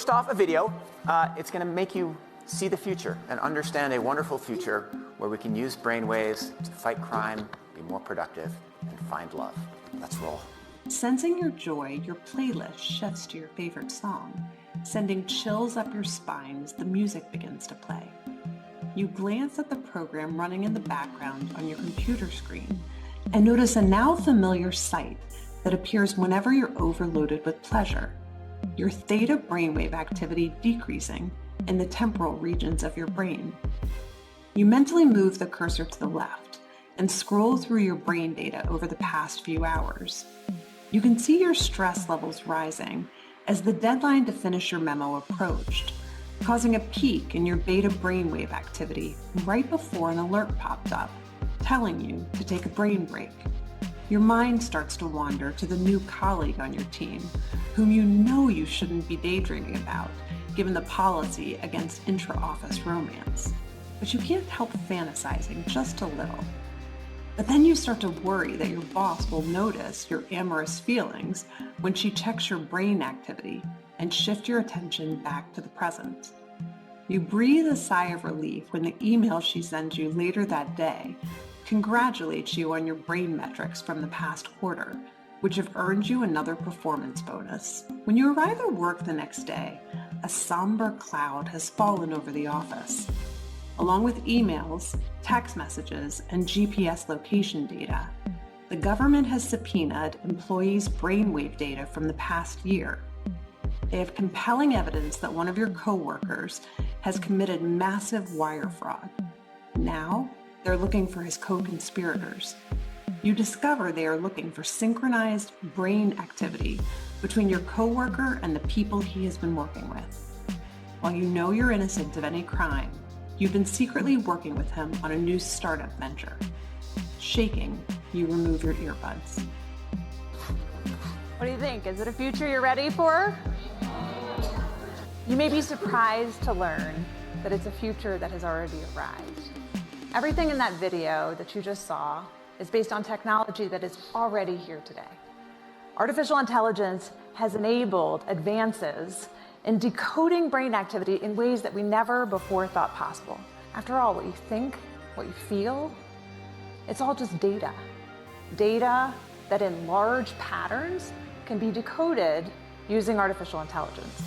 first off, a video. It's going to make you see the future and understand a wonderful future where we can use brainwaves to fight crime, be more productive, and find love. Let's roll. Sensing your joy, your playlist shifts to your favorite song, sending chills up your spine as the music begins to play. You glance at the program running in the background on your computer screen and notice a now familiar sight that appears whenever you're overloaded with pleasure. Your theta brainwave activity decreasing in the temporal regions of your brain. You mentally move the cursor to the left and scroll through your brain data over the past few hours. You can see your stress levels rising as the deadline to finish your memo approached, causing a peak in your beta brainwave activity right before an alert popped up, telling you to take a brain break. Your mind starts to wander to the new colleague on your team, whom you know you shouldn't be daydreaming about, given the policy against intra-office romance. But you can't help fantasizing just a little. But then you start to worry that your boss will notice your amorous feelings when she checks your brain activity and shift your attention back to the present. You breathe a sigh of relief when the email she sends you later that day congratulates you on your brain metrics from the past quarter, which have earned you another performance bonus. When you arrive at work the next day, a somber cloud has fallen over the office. Along with emails, text messages, and GPS location data, the government has subpoenaed employees' brainwave data from the past year. They have compelling evidence that one of your coworkers has committed massive wire fraud. Now, they're looking for his co-conspirators. You discover they are looking for synchronized brain activity between your coworker and the people he has been working with. While you know you're innocent of any crime, you've been secretly working with him on a new startup venture. Shaking, you remove your earbuds. What do you think? Is it a future you're ready for? You may be surprised to learn that it's a future that has already arrived. Everything in that video that you just saw is based on technology that is already here today. Artificial intelligence has enabled advances in decoding brain activity in ways that we never before thought possible. After all, what you think, what you feel, it's all just data. Data that in large patterns can be decoded using artificial intelligence.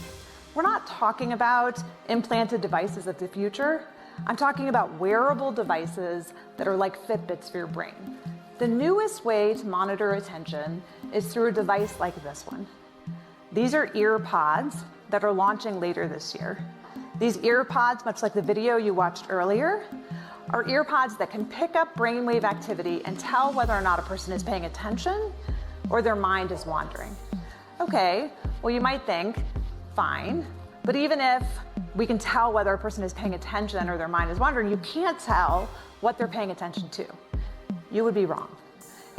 We're not talking about implanted devices of the future. I'm talking about wearable devices that are like Fitbits for your brain. The newest way to monitor attention is through a device like this one. These are ear pods that are launching later this year. These ear pods, much like the video you watched earlier, are ear pods that can pick up brainwave activity and tell whether or not a person is paying attention or their mind is wandering. Okay, well you might think, fine, but even if we can tell whether a person is paying attention or their mind is wandering, you can't tell what they're paying attention to. You would be wrong.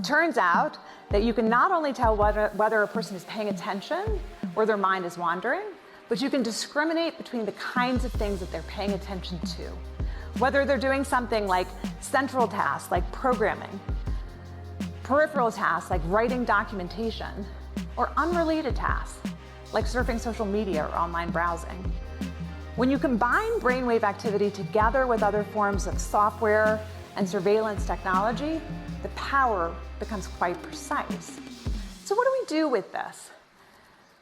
Turns out that you can not only tell whether a person is paying attention or their mind is wandering, but you can discriminate between the kinds of things that they're paying attention to. Whether they're doing something like central tasks like programming, peripheral tasks like writing documentation, or unrelated tasks like surfing social media or online browsing. When you combine brainwave activity together with other forms of software and surveillance technology, the power becomes quite precise. So what do we do with this?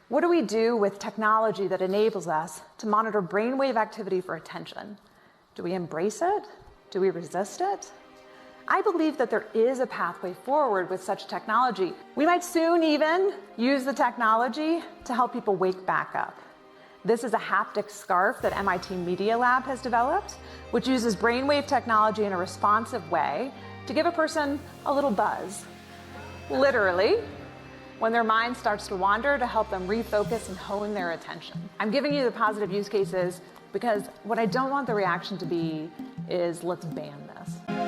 What do we do with technology that enables us to monitor brainwave activity for attention? Do we embrace it? Do we resist it? I believe that there is a pathway forward with such technology. We might soon even use the technology to help people wake back up. This is a haptic scarf that MIT Media Lab has developed, which uses brainwave technology in a responsive way to give a person a little buzz. Literally, when their mind starts to wander, to help them refocus and hone their attention. I'm giving you the positive use cases because what I don't want the reaction to be is, let's ban this.